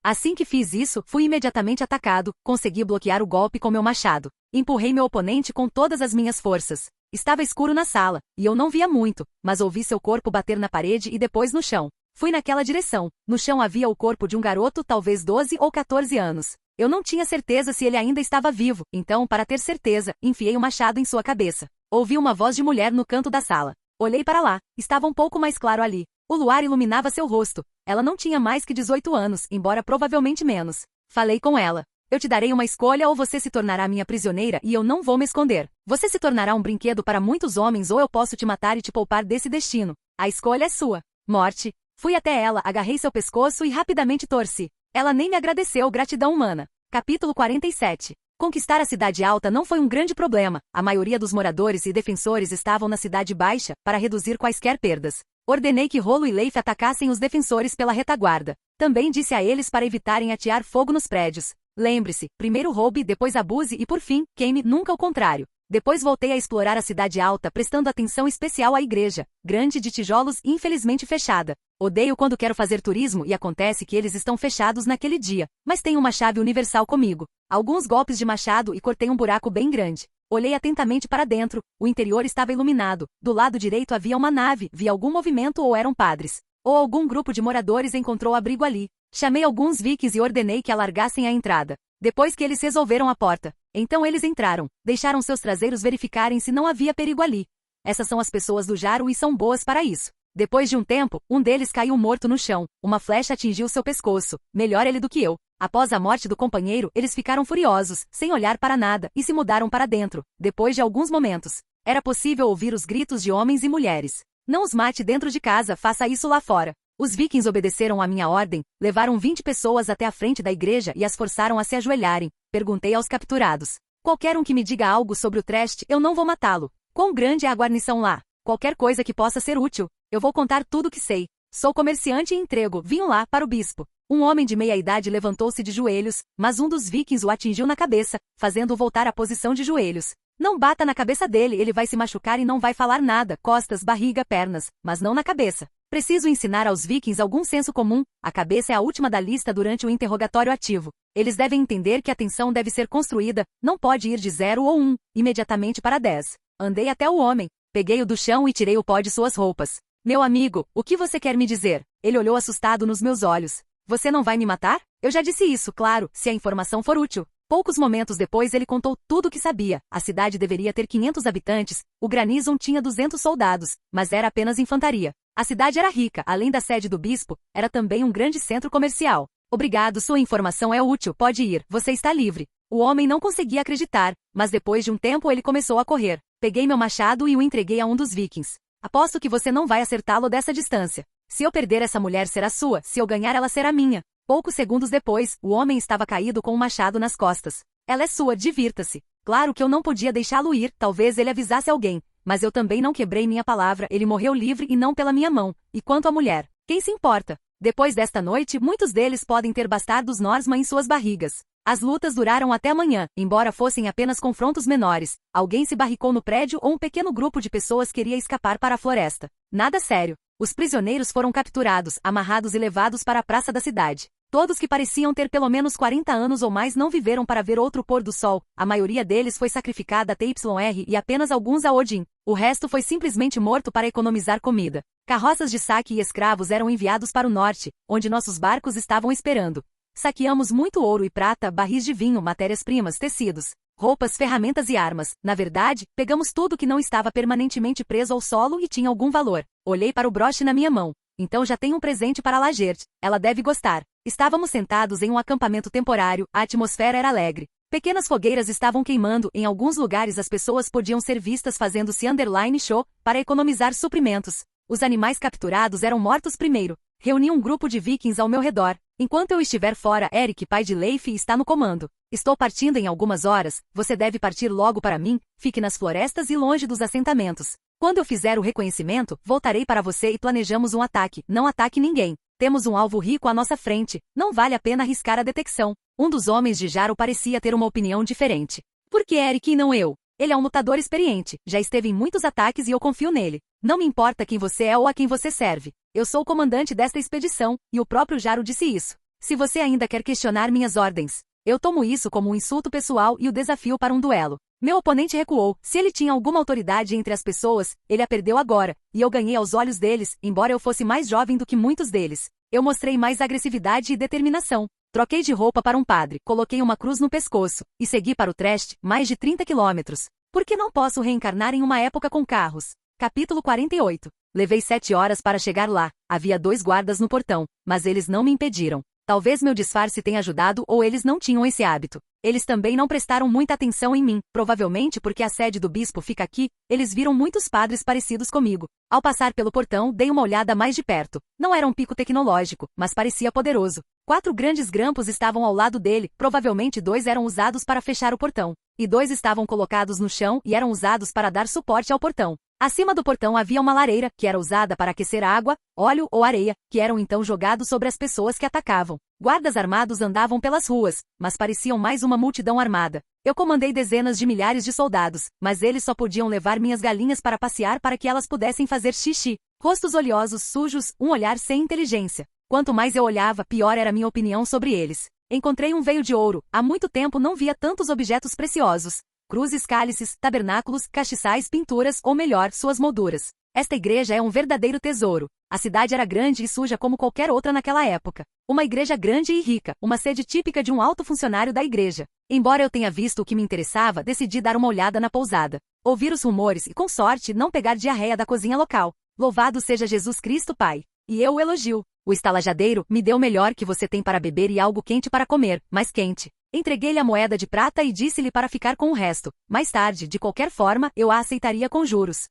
Speaker 2: Assim que fiz isso, fui imediatamente atacado, consegui bloquear o golpe com meu machado. Empurrei meu oponente com todas as minhas forças. Estava escuro na sala, e eu não via muito, mas ouvi seu corpo bater na parede e depois no chão. Fui naquela direção. No chão havia o corpo de um garoto, talvez 12 ou 14 anos. Eu não tinha certeza se ele ainda estava vivo, então, para ter certeza, enfiei o machado em sua cabeça. Ouvi uma voz de mulher no canto da sala. Olhei para lá, estava um pouco mais claro ali. O luar iluminava seu rosto. Ela não tinha mais que 18 anos, embora provavelmente menos. Falei com ela. Eu te darei uma escolha ou você se tornará minha prisioneira e eu não vou me esconder. Você se tornará um brinquedo para muitos homens ou eu posso te matar e te poupar desse destino. A escolha é sua. Morte. Fui até ela, agarrei seu pescoço e rapidamente torci. Ela nem me agradeceu, gratidão humana. Capítulo 47. Conquistar a cidade alta não foi um grande problema. A maioria dos moradores e defensores estavam na cidade baixa, para reduzir quaisquer perdas. Ordenei que Rolo e Leif atacassem os defensores pela retaguarda. Também disse a eles para evitarem atear fogo nos prédios. Lembre-se, primeiro roube, depois abuse e por fim, queime, nunca o contrário. Depois voltei a explorar a cidade alta prestando atenção especial à igreja, grande de tijolos e infelizmente fechada. Odeio quando quero fazer turismo e acontece que eles estão fechados naquele dia, mas tenho uma chave universal comigo. Alguns golpes de machado e cortei um buraco bem grande. Olhei atentamente para dentro, o interior estava iluminado, do lado direito havia uma nave, vi algum movimento ou eram padres. Ou algum grupo de moradores encontrou abrigo ali. Chamei alguns vikings e ordenei que alargassem a entrada. Depois que eles resolveram a porta. Então eles entraram, deixaram seus traseiros verificarem se não havia perigo ali. Essas são as pessoas do Jaro e são boas para isso. Depois de um tempo, um deles caiu morto no chão. Uma flecha atingiu seu pescoço. Melhor ele do que eu. Após a morte do companheiro, eles ficaram furiosos, sem olhar para nada, e se mudaram para dentro. Depois de alguns momentos, era possível ouvir os gritos de homens e mulheres. Não os mate dentro de casa, faça isso lá fora. Os vikings obedeceram à minha ordem, levaram 20 pessoas até a frente da igreja e as forçaram a se ajoelharem. Perguntei aos capturados. Qualquer um que me diga algo sobre o Utrecht, eu não vou matá-lo. Quão grande é a guarnição lá? Qualquer coisa que possa ser útil. Eu vou contar tudo o que sei. Sou comerciante e entrego vinho lá para o bispo. Um homem de meia idade levantou-se de joelhos, mas um dos vikings o atingiu na cabeça, fazendo-o voltar à posição de joelhos. Não bata na cabeça dele, ele vai se machucar e não vai falar nada, costas, barriga, pernas, mas não na cabeça. Preciso ensinar aos vikings algum senso comum, a cabeça é a última da lista durante o interrogatório ativo. Eles devem entender que a tensão deve ser construída, não pode ir de 0 ou 1, imediatamente para 10. Andei até o homem, peguei-o do chão e tirei o pó de suas roupas. Meu amigo, o que você quer me dizer? Ele olhou assustado nos meus olhos. Você não vai me matar? Eu já disse isso, claro, se a informação for útil. Poucos momentos depois ele contou tudo o que sabia. A cidade deveria ter 500 habitantes, o Granison tinha 200 soldados, mas era apenas infantaria. A cidade era rica, além da sede do bispo, era também um grande centro comercial. Obrigado, sua informação é útil, pode ir, você está livre. O homem não conseguia acreditar, mas depois de um tempo ele começou a correr. Peguei meu machado e o entreguei a um dos vikings. Aposto que você não vai acertá-lo dessa distância. Se eu perder essa mulher será sua, se eu ganhar ela será minha. Poucos segundos depois, o homem estava caído com um machado nas costas. Ela é sua, divirta-se. Claro que eu não podia deixá-lo ir, talvez ele avisasse alguém. Mas eu também não quebrei minha palavra, ele morreu livre e não pela minha mão. E quanto à mulher? Quem se importa? Depois desta noite, muitos deles podem ter bastardos Norseman em suas barrigas. As lutas duraram até amanhã, embora fossem apenas confrontos menores. Alguém se barricou no prédio ou um pequeno grupo de pessoas queria escapar para a floresta. Nada sério. Os prisioneiros foram capturados, amarrados e levados para a praça da cidade. Todos que pareciam ter pelo menos 40 anos ou mais não viveram para ver outro pôr do sol. A maioria deles foi sacrificada a TYR e apenas alguns a Odin. O resto foi simplesmente morto para economizar comida. Carroças de saque e escravos eram enviados para o norte, onde nossos barcos estavam esperando. Saqueamos muito ouro e prata, barris de vinho, matérias-primas, tecidos, roupas, ferramentas e armas. Na verdade, pegamos tudo que não estava permanentemente preso ao solo e tinha algum valor. Olhei para o broche na minha mão. Então já tenho um presente para Lagert. Ela deve gostar. Estávamos sentados em um acampamento temporário, a atmosfera era alegre. Pequenas fogueiras estavam queimando, em alguns lugares as pessoas podiam ser vistas fazendo-se underline show, para economizar suprimentos. Os animais capturados eram mortos primeiro. Reuni um grupo de vikings ao meu redor. Enquanto eu estiver fora, Eric, pai de Leif, está no comando. Estou partindo em algumas horas, você deve partir logo para mim, fique nas florestas e longe dos assentamentos. Quando eu fizer o reconhecimento, voltarei para você e planejamos um ataque. Não ataque ninguém. Temos um alvo rico à nossa frente. Não vale a pena arriscar a detecção. Um dos homens de Jaro parecia ter uma opinião diferente. Por que Eric e não eu? Ele é um lutador experiente, já esteve em muitos ataques e eu confio nele. Não me importa quem você é ou a quem você serve. Eu sou o comandante desta expedição, e o próprio Jaro disse isso. Se você ainda quer questionar minhas ordens, eu tomo isso como um insulto pessoal e o desafio para um duelo. Meu oponente recuou. Se ele tinha alguma autoridade entre as pessoas, ele a perdeu agora, e eu ganhei aos olhos deles, embora eu fosse mais jovem do que muitos deles. Eu mostrei mais agressividade e determinação. Troquei de roupa para um padre, coloquei uma cruz no pescoço, e segui para o Trest, mais de 30 quilômetros. Por que não posso reencarnar em uma época com carros? Capítulo 48. Levei 7 horas para chegar lá. Havia 2 guardas no portão, mas eles não me impediram. Talvez meu disfarce tenha ajudado ou eles não tinham esse hábito. Eles também não prestaram muita atenção em mim, provavelmente porque a sede do bispo fica aqui, eles viram muitos padres parecidos comigo. Ao passar pelo portão, dei uma olhada mais de perto. Não era um pico tecnológico, mas parecia poderoso. 4 grandes grampos estavam ao lado dele, provavelmente 2 eram usados para fechar o portão. E 2 estavam colocados no chão e eram usados para dar suporte ao portão. Acima do portão havia uma lareira, que era usada para aquecer água, óleo ou areia, que eram então jogados sobre as pessoas que atacavam. Guardas armados andavam pelas ruas, mas pareciam mais uma multidão armada. Eu comandei dezenas de milhares de soldados, mas eles só podiam levar minhas galinhas para passear para que elas pudessem fazer xixi. Rostos oleosos, sujos, um olhar sem inteligência. Quanto mais eu olhava, pior era minha opinião sobre eles. Encontrei um veio de ouro. Há muito tempo não via tantos objetos preciosos. Cruzes, cálices, tabernáculos, castiçais, pinturas, ou melhor, suas molduras. Esta igreja é um verdadeiro tesouro. A cidade era grande e suja como qualquer outra naquela época. Uma igreja grande e rica, uma sede típica de um alto funcionário da igreja. Embora eu tenha visto o que me interessava, decidi dar uma olhada na pousada. Ouvir os rumores e, com sorte, não pegar diarreia da cozinha local. Louvado seja Jesus Cristo, Pai. E eu o elogio. O estalajadeiro me deu o melhor que você tem para beber e algo quente para comer, mais quente. Entreguei-lhe a moeda de prata e disse-lhe para ficar com o resto. Mais tarde, de qualquer forma, eu a aceitaria com juros.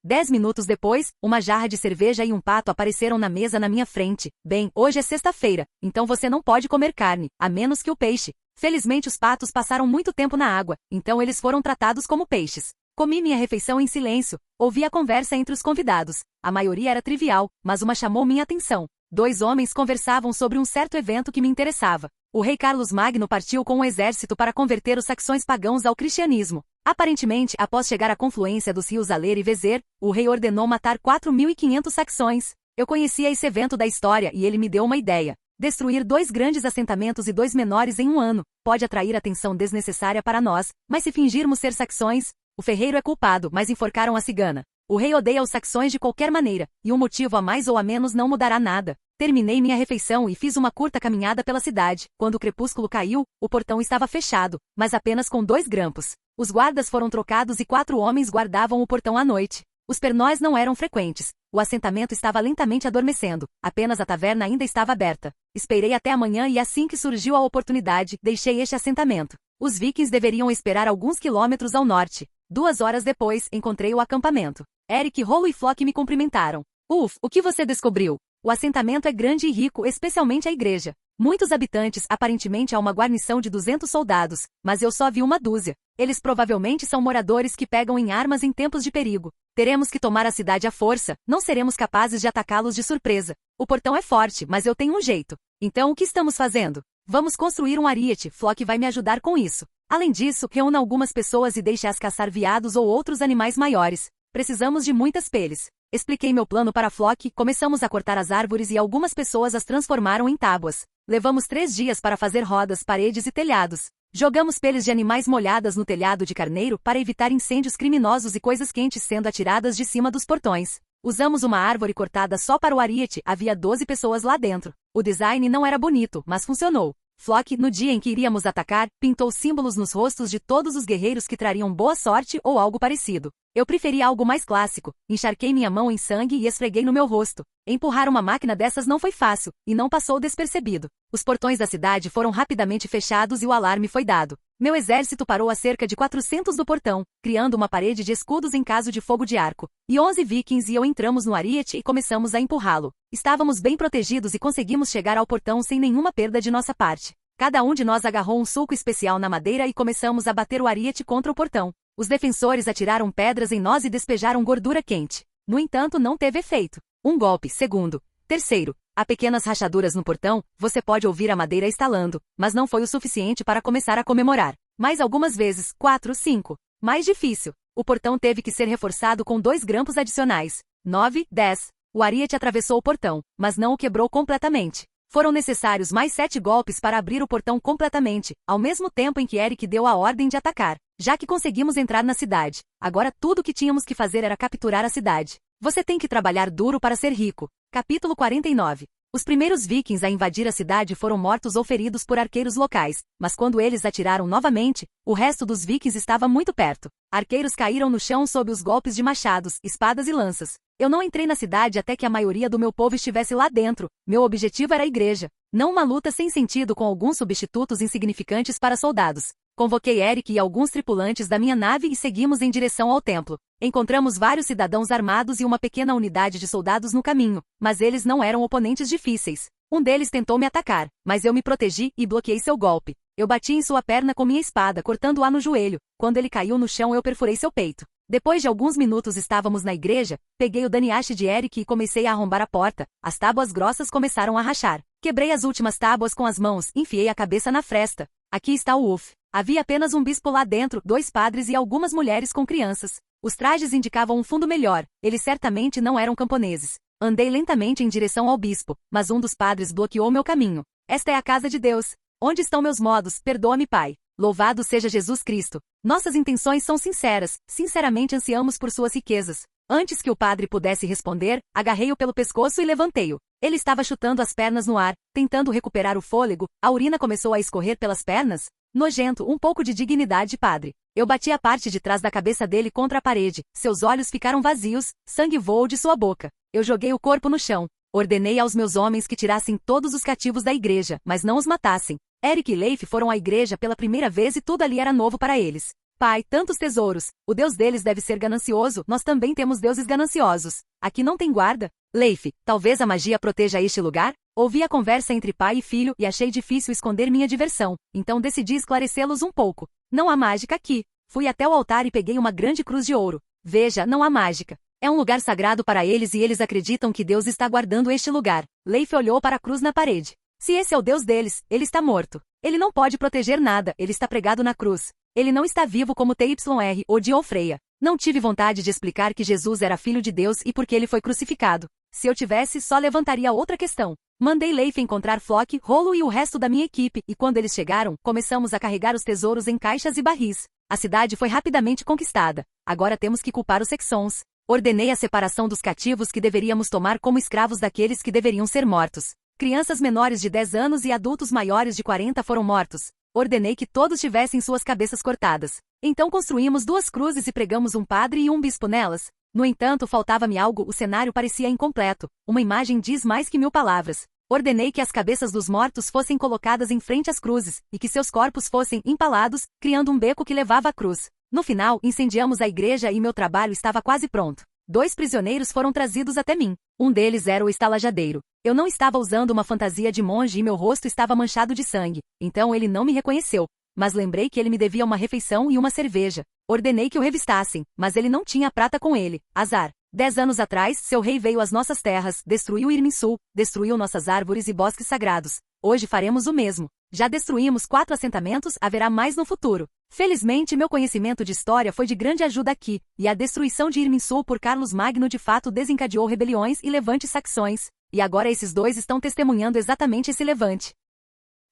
Speaker 2: 10 minutos depois, uma jarra de cerveja e um pato apareceram na mesa na minha frente. Bem, hoje é sexta-feira, então você não pode comer carne, a menos que o peixe. Felizmente os patos passaram muito tempo na água, então eles foram tratados como peixes. Comi minha refeição em silêncio, ouvi a conversa entre os convidados. A maioria era trivial, mas uma chamou minha atenção. 2 homens conversavam sobre um certo evento que me interessava. O rei Carlos Magno partiu com um exército para converter os saxões pagãos ao cristianismo. Aparentemente, após chegar à confluência dos rios Aler e Vezer, o rei ordenou matar 4.500 saxões. Eu conhecia esse evento da história e ele me deu uma ideia. Destruir 2 grandes assentamentos e 2 menores em um ano pode atrair atenção desnecessária para nós, mas se fingirmos ser saxões, o ferreiro é culpado, mas enforcaram a cigana. O rei odeia os saxões de qualquer maneira, e um motivo a mais ou a menos não mudará nada. Terminei minha refeição e fiz uma curta caminhada pela cidade. Quando o crepúsculo caiu, o portão estava fechado, mas apenas com 2 grampos. Os guardas foram trocados e 4 homens guardavam o portão à noite. Os pernóis não eram frequentes. O assentamento estava lentamente adormecendo. Apenas a taverna ainda estava aberta. Esperei até amanhã e assim que surgiu a oportunidade, deixei este assentamento. Os vikings deveriam esperar alguns quilômetros ao norte. 2 horas depois, encontrei o acampamento. Eric, Rolo e Flock me cumprimentaram. O que você descobriu? O assentamento é grande e rico, especialmente a igreja. Muitos habitantes, aparentemente há uma guarnição de 200 soldados, mas eu só vi uma dúzia. Eles provavelmente são moradores que pegam em armas em tempos de perigo. Teremos que tomar a cidade à força, não seremos capazes de atacá-los de surpresa. O portão é forte, mas eu tenho um jeito. Então o que estamos fazendo? Vamos construir um ariete, Flock vai me ajudar com isso. Além disso, reúna algumas pessoas e deixe-as caçar veados ou outros animais maiores. Precisamos de muitas peles. Expliquei meu plano para Flock, começamos a cortar as árvores e algumas pessoas as transformaram em tábuas. Levamos 3 dias para fazer rodas, paredes e telhados. Jogamos peles de animais molhadas no telhado de carneiro para evitar incêndios criminosos e coisas quentes sendo atiradas de cima dos portões. Usamos uma árvore cortada só para o ariete, havia 12 pessoas lá dentro. O design não era bonito, mas funcionou. Flock, no dia em que iríamos atacar, pintou símbolos nos rostos de todos os guerreiros que trariam boa sorte ou algo parecido. Eu preferi algo mais clássico, encharquei minha mão em sangue e esfreguei no meu rosto. Empurrar uma máquina dessas não foi fácil, e não passou despercebido. Os portões da cidade foram rapidamente fechados e o alarme foi dado. Meu exército parou a cerca de 400 do portão, criando uma parede de escudos em caso de fogo de arco. E 11 vikings e eu entramos no ariete e começamos a empurrá-lo. Estávamos bem protegidos e conseguimos chegar ao portão sem nenhuma perda de nossa parte. Cada um de nós agarrou um sulco especial na madeira e começamos a bater o ariete contra o portão. Os defensores atiraram pedras em nós e despejaram gordura quente. No entanto, não teve efeito. Um golpe, segundo. Terceiro. Há pequenas rachaduras no portão, você pode ouvir a madeira estalando, mas não foi o suficiente para começar a comemorar. Mais algumas vezes, 4, 5. Mais difícil. O portão teve que ser reforçado com 2 grampos adicionais. 9, 10. O ariete atravessou o portão, mas não o quebrou completamente. Foram necessários mais 7 golpes para abrir o portão completamente, ao mesmo tempo em que Eric deu a ordem de atacar. Já que conseguimos entrar na cidade, agora tudo o que tínhamos que fazer era capturar a cidade. Você tem que trabalhar duro para ser rico. Capítulo 49. Os primeiros vikings a invadir a cidade foram mortos ou feridos por arqueiros locais, mas quando eles atiraram novamente, o resto dos vikings estava muito perto. Arqueiros caíram no chão sob os golpes de machados, espadas e lanças. Eu não entrei na cidade até que a maioria do meu povo estivesse lá dentro. Meu objetivo era a igreja, não uma luta sem sentido com alguns substitutos insignificantes para soldados. Convoquei Eric e alguns tripulantes da minha nave e seguimos em direção ao templo. Encontramos vários cidadãos armados e uma pequena unidade de soldados no caminho, mas eles não eram oponentes difíceis. Um deles tentou me atacar, mas eu me protegi e bloqueei seu golpe. Eu bati em sua perna com minha espada, cortando-a no joelho. Quando ele caiu no chão, eu perfurei seu peito. Depois de alguns minutos estávamos na igreja, peguei o daniache de Eric e comecei a arrombar a porta. As tábuas grossas começaram a rachar. Quebrei as últimas tábuas com as mãos, enfiei a cabeça na fresta. Aqui está o Uf. Havia apenas um bispo lá dentro, 2 padres e algumas mulheres com crianças. Os trajes indicavam um fundo melhor, eles certamente não eram camponeses. Andei lentamente em direção ao bispo, mas um dos padres bloqueou meu caminho. Esta é a casa de Deus. Onde estão meus modos? Perdoa-me, Pai. Louvado seja Jesus Cristo. Nossas intenções são sinceras, sinceramente ansiamos por suas riquezas. Antes que o padre pudesse responder, agarrei-o pelo pescoço e levantei-o. Ele estava chutando as pernas no ar, tentando recuperar o fôlego, a urina começou a escorrer pelas pernas. Nojento, um pouco de dignidade, padre. Eu bati a parte de trás da cabeça dele contra a parede, seus olhos ficaram vazios, sangue voou de sua boca. Eu joguei o corpo no chão. Ordenei aos meus homens que tirassem todos os cativos da igreja, mas não os matassem. Eric e Leif foram à igreja pela primeira vez e tudo ali era novo para eles. Pai, tantos tesouros. O Deus deles deve ser ganancioso, nós também temos deuses gananciosos. Aqui não tem guarda? Leif, talvez a magia proteja este lugar? Ouvi a conversa entre pai e filho e achei difícil esconder minha diversão, então decidi esclarecê-los um pouco. Não há mágica aqui. Fui até o altar e peguei uma grande cruz de ouro. Veja, não há mágica. É um lugar sagrado para eles e eles acreditam que Deus está guardando este lugar. Leif olhou para a cruz na parede. Se esse é o Deus deles, ele está morto. Ele não pode proteger nada, ele está pregado na cruz. Ele não está vivo como TYR ou de Freya. Não tive vontade de explicar que Jesus era filho de Deus e porque ele foi crucificado. Se eu tivesse, só levantaria outra questão. Mandei Leif encontrar Flock, Rolo e o resto da minha equipe, e quando eles chegaram, começamos a carregar os tesouros em caixas e barris. A cidade foi rapidamente conquistada. Agora temos que culpar os Saxons. Ordenei a separação dos cativos que deveríamos tomar como escravos daqueles que deveriam ser mortos. Crianças menores de 10 anos e adultos maiores de 40 foram mortos. Ordenei que todos tivessem suas cabeças cortadas. Então construímos 2 cruzes e pregamos um padre e um bispo nelas. No entanto, faltava-me algo, o cenário parecia incompleto. Uma imagem diz mais que 1000 palavras. Ordenei que as cabeças dos mortos fossem colocadas em frente às cruzes, e que seus corpos fossem empalados, criando um beco que levava à cruz. No final, incendiamos a igreja e meu trabalho estava quase pronto. 2 prisioneiros foram trazidos até mim. Um deles era o estalajadeiro. Eu não estava usando uma fantasia de monge e meu rosto estava manchado de sangue, então ele não me reconheceu. Mas lembrei que ele me devia uma refeição e uma cerveja. Ordenei que o revistassem, mas ele não tinha prata com ele. Azar. 10 anos atrás, seu rei veio às nossas terras, destruiu Irminsul, destruiu nossas árvores e bosques sagrados. Hoje faremos o mesmo. Já destruímos 4 assentamentos, haverá mais no futuro. Felizmente, meu conhecimento de história foi de grande ajuda aqui, e a destruição de Irminsul por Carlos Magno de fato desencadeou rebeliões e levantes saxões. E agora esses 2 estão testemunhando exatamente esse levante.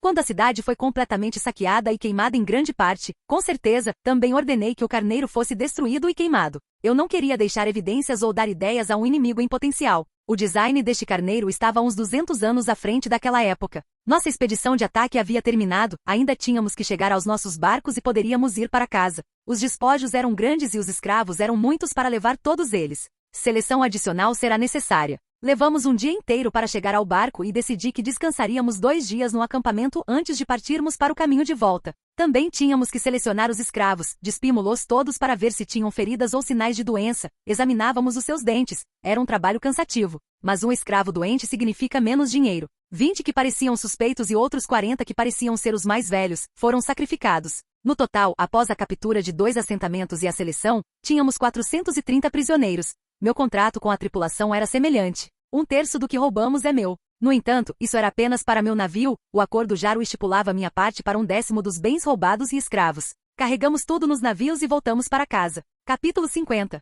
Speaker 2: Quando a cidade foi completamente saqueada e queimada em grande parte, com certeza, também ordenei que o carneiro fosse destruído e queimado. Eu não queria deixar evidências ou dar ideias a um inimigo em potencial. O design deste carneiro estava uns 200 anos à frente daquela época. Nossa expedição de ataque havia terminado, ainda tínhamos que chegar aos nossos barcos e poderíamos ir para casa. Os despojos eram grandes e os escravos eram muitos para levar todos eles. Seleção adicional será necessária. Levamos um dia inteiro para chegar ao barco e decidi que descansaríamos 2 dias no acampamento antes de partirmos para o caminho de volta. Também tínhamos que selecionar os escravos, despimos-los todos para ver se tinham feridas ou sinais de doença, examinávamos os seus dentes. Era um trabalho cansativo. Mas um escravo doente significa menos dinheiro. 20 que pareciam suspeitos e outros 40 que pareciam ser os mais velhos, foram sacrificados. No total, após a captura de 2 assentamentos e a seleção, tínhamos 430 prisioneiros. Meu contrato com a tripulação era semelhante. 1/3 do que roubamos é meu. No entanto, isso era apenas para meu navio, o acordo já estipulava minha parte para 1/10 dos bens roubados e escravos. Carregamos tudo nos navios e voltamos para casa. Capítulo 50.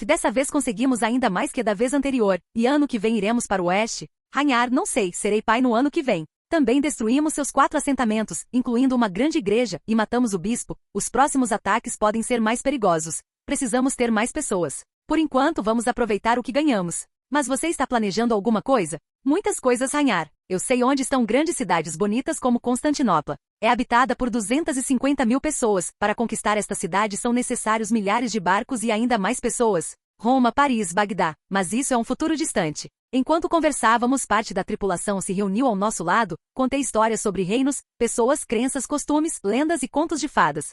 Speaker 2: Dessa vez conseguimos ainda mais que da vez anterior, e ano que vem iremos para o oeste. Ranhar, não sei, serei pai no ano que vem. Também destruímos seus 4 assentamentos, incluindo uma grande igreja, e matamos o bispo. Os próximos ataques podem ser mais perigosos. Precisamos ter mais pessoas. Por enquanto vamos aproveitar o que ganhamos. Mas você está planejando alguma coisa? Muitas coisas, Ranhar. Eu sei onde estão grandes cidades bonitas como Constantinopla. É habitada por 250.000 pessoas. Para conquistar esta cidade são necessários milhares de barcos e ainda mais pessoas. Roma, Paris, Bagdá. Mas isso é um futuro distante. Enquanto conversávamos, parte da tripulação se reuniu ao nosso lado. Contei histórias sobre reinos, pessoas, crenças, costumes, lendas e contos de fadas.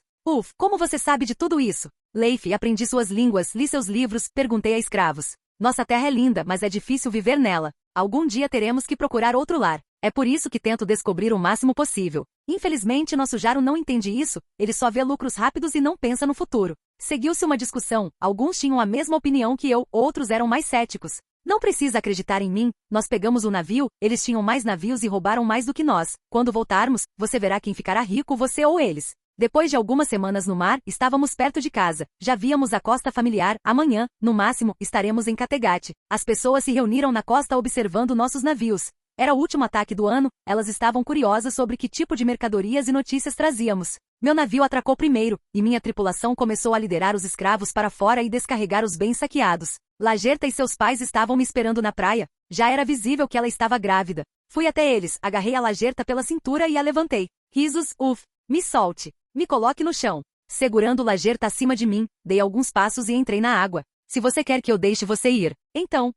Speaker 2: Como você sabe de tudo isso? Leif, aprendi suas línguas, li seus livros, perguntei a escravos. Nossa terra é linda, mas é difícil viver nela. Algum dia teremos que procurar outro lar. É por isso que tento descobrir o máximo possível. Infelizmente, nosso Jaro não entende isso, ele só vê lucros rápidos e não pensa no futuro. Seguiu-se uma discussão, alguns tinham a mesma opinião que eu, outros eram mais céticos. Não precisa acreditar em mim, nós pegamos um navio, eles tinham mais navios e roubaram mais do que nós. Quando voltarmos, você verá quem ficará rico, você ou eles. Depois de algumas semanas no mar, estávamos perto de casa. Já víamos a costa familiar. Amanhã, no máximo, estaremos em Kattegat. As pessoas se reuniram na costa observando nossos navios. Era o último ataque do ano, elas estavam curiosas sobre que tipo de mercadorias e notícias trazíamos. Meu navio atracou primeiro, e minha tripulação começou a liderar os escravos para fora e descarregar os bens saqueados. Lagerta e seus pais estavam me esperando na praia. Já era visível que ela estava grávida. Fui até eles, agarrei a Lagerta pela cintura e a levantei. Risos, me solte. Me coloque no chão. Segurando Lagerta acima de mim, dei alguns passos e entrei na água. Se você quer que eu deixe você ir, então,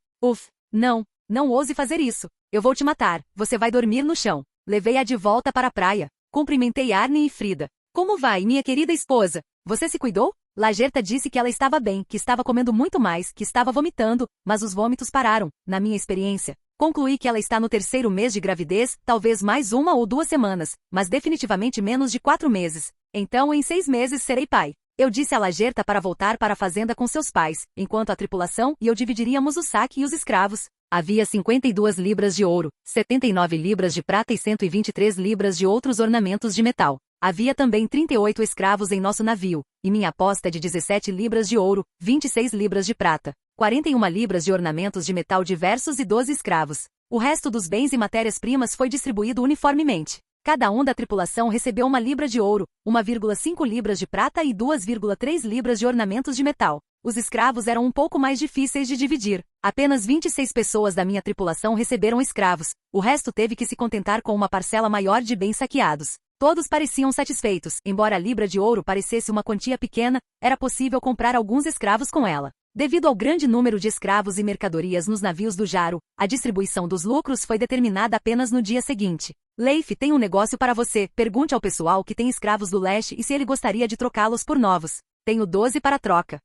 Speaker 2: não ouse fazer isso. Eu vou te matar, você vai dormir no chão. Levei-a de volta para a praia. Cumprimentei Arne e Frida. Como vai, minha querida esposa? Você se cuidou? Lagerta disse que ela estava bem, que estava comendo muito mais, que estava vomitando, mas os vômitos pararam, na minha experiência. Concluí que ela está no 3º mês de gravidez, talvez mais 1 ou 2 semanas, mas definitivamente menos de 4 meses. Então, em 6 meses serei pai. Eu disse a Lagerta para voltar para a fazenda com seus pais, enquanto a tripulação e eu dividiríamos o saque e os escravos. Havia 52 libras de ouro, 79 libras de prata e 123 libras de outros ornamentos de metal. Havia também 38 escravos em nosso navio, e minha aposta é de 17 libras de ouro, 26 libras de prata, 41 libras de ornamentos de metal diversos e 12 escravos. O resto dos bens e matérias-primas foi distribuído uniformemente. Cada um da tripulação recebeu 1 libra de ouro, 1,5 libras de prata e 2,3 libras de ornamentos de metal. Os escravos eram um pouco mais difíceis de dividir. Apenas 26 pessoas da minha tripulação receberam escravos. O resto teve que se contentar com uma parcela maior de bens saqueados. Todos pareciam satisfeitos. Embora a libra de ouro parecesse uma quantia pequena, era possível comprar alguns escravos com ela. Devido ao grande número de escravos e mercadorias nos navios do Jaro, a distribuição dos lucros foi determinada apenas no dia seguinte. Leif tem um negócio para você, pergunte ao pessoal que tem escravos do leste e se ele gostaria de trocá-los por novos. Tenho 12 para troca.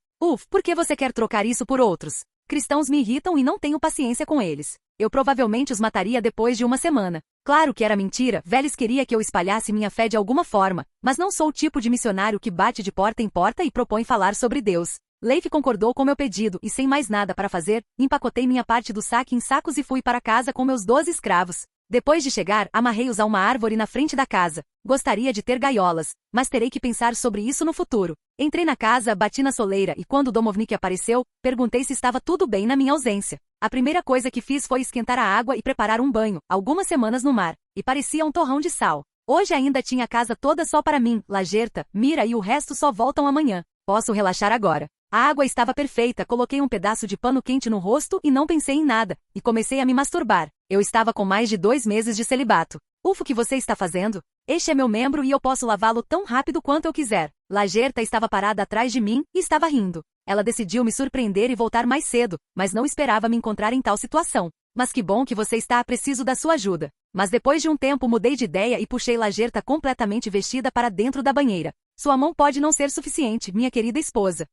Speaker 2: Por que você quer trocar isso por outros? Cristãos me irritam e não tenho paciência com eles. Eu provavelmente os mataria depois de uma semana. Claro que era mentira, Veles queria que eu espalhasse minha fé de alguma forma, mas não sou o tipo de missionário que bate de porta em porta e propõe falar sobre Deus. Leif concordou com meu pedido e sem mais nada para fazer, empacotei minha parte do saque em sacos e fui para casa com meus 12 escravos. Depois de chegar, amarrei-os a uma árvore na frente da casa. Gostaria de ter gaiolas, mas terei que pensar sobre isso no futuro. Entrei na casa, bati na soleira e quando Domovnik apareceu, perguntei se estava tudo bem na minha ausência. A primeira coisa que fiz foi esquentar a água e preparar um banho, algumas semanas no mar, e parecia um torrão de sal. Hoje ainda tinha a casa toda só para mim, Lagerta, Mira e o resto só voltam amanhã. Posso relaxar agora. A água estava perfeita, coloquei um pedaço de pano quente no rosto e não pensei em nada, e comecei a me masturbar. Eu estava com mais de 2 meses de celibato. O que você está fazendo? Este é meu membro e eu posso lavá-lo tão rápido quanto eu quiser. Lagerta estava parada atrás de mim e estava rindo. Ela decidiu me surpreender e voltar mais cedo, mas não esperava me encontrar em tal situação. Mas que bom que você está, preciso da sua ajuda. Mas depois de um tempo mudei de ideia e puxei Lagerta completamente vestida para dentro da banheira. Sua mão pode não ser suficiente, minha querida esposa.